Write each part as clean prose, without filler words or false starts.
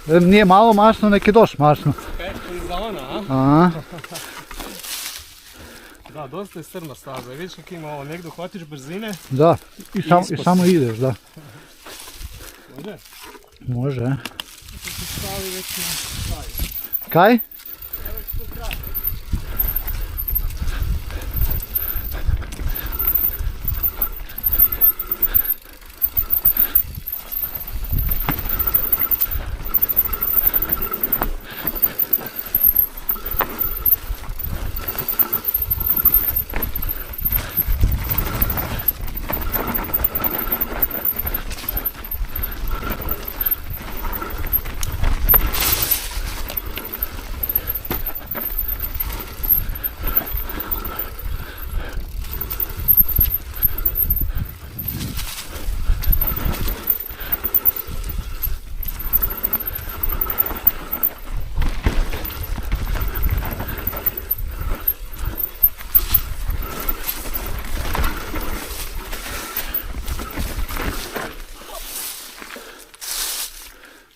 Nije malo masno, nek je dosta masno. Za ona, a? Aha. Da, dosta je strma staza. I vidiš kak ima ovo, negdje hvatiš brzine. Da, i samo ideš, da. Može? Može. Stavi već na kraju. Kaj?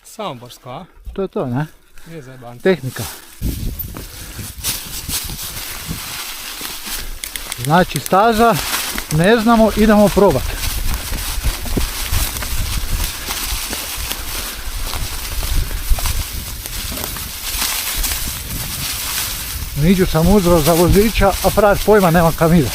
Samoborsko, a? To je to, ne? Nije zajebanje. Tehnika. Znači staza, ne znamo, idemo probati. Miđu sam uzeo za voziča, a frajer pojma nema kam ide.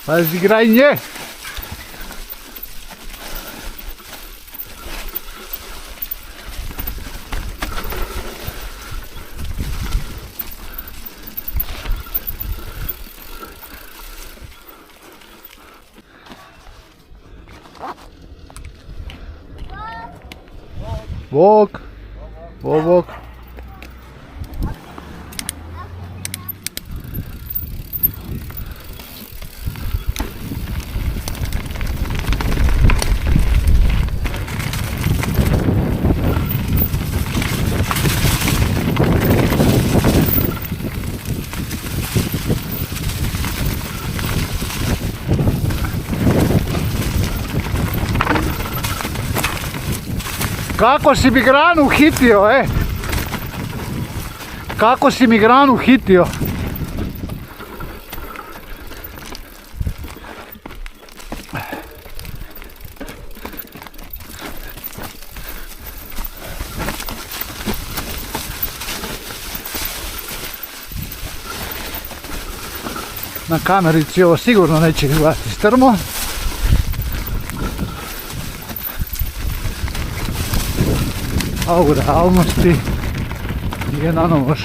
Pazi igranje! Bok! Bok! Kako si mi granu hitio, Kako si mi granu hitio? Na kamerici ovo sigurno neće izgledati strmo. A u realnosti je na nož.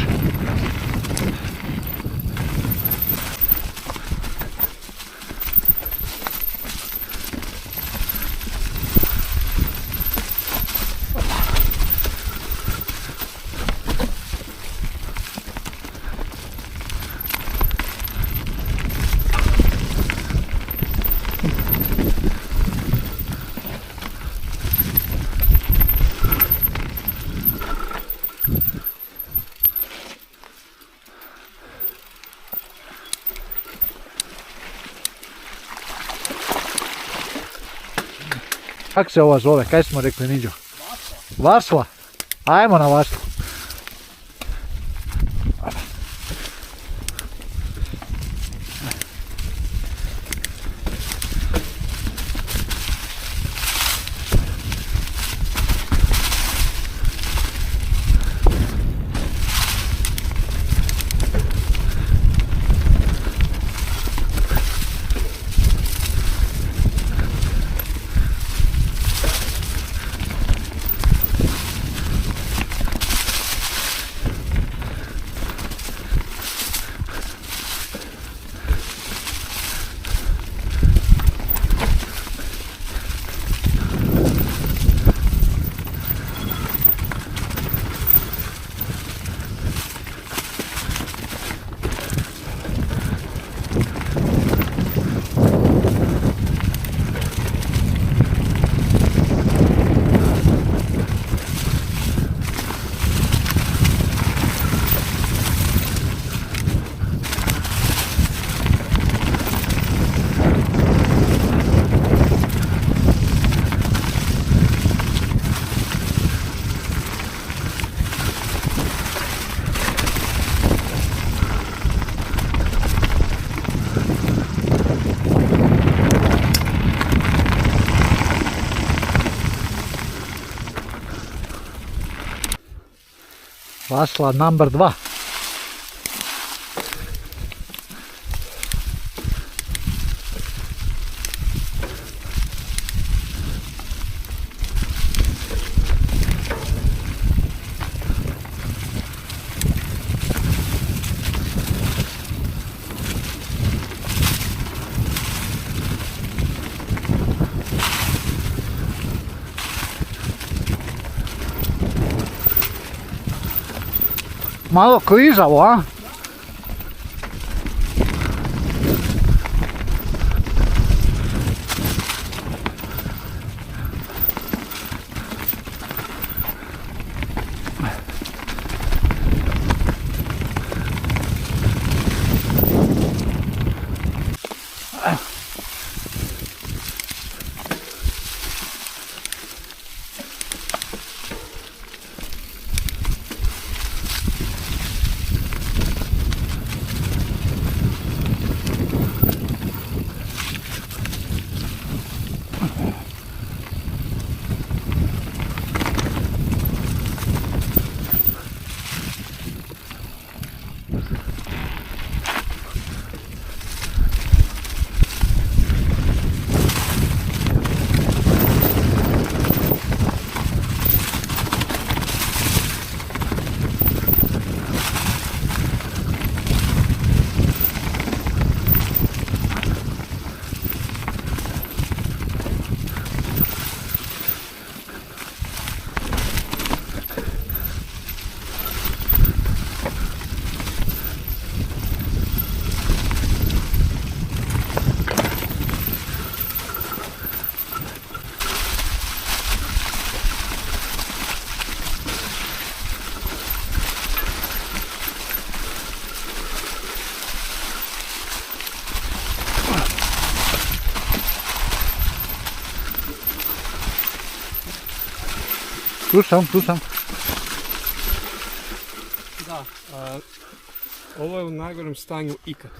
Kako se ova zove? Kaj smo rekli, Niđo? Varsla. Ajmo na Varslu. Varsla number 2. Malo klizavo, a? Tu sam. Da, ovo je u najgorem stanju ikad.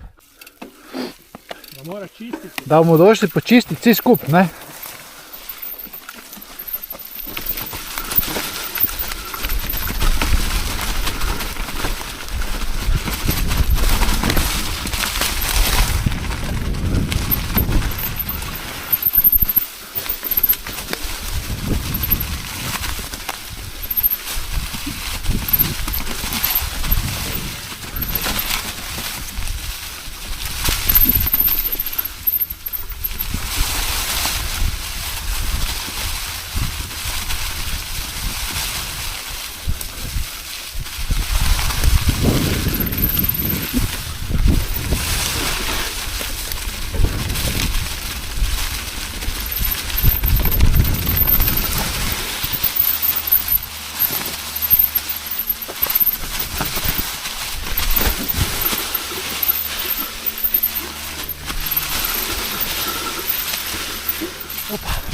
Da mora čistiti. Da mu došli počistiti svi skup, ne? Opa.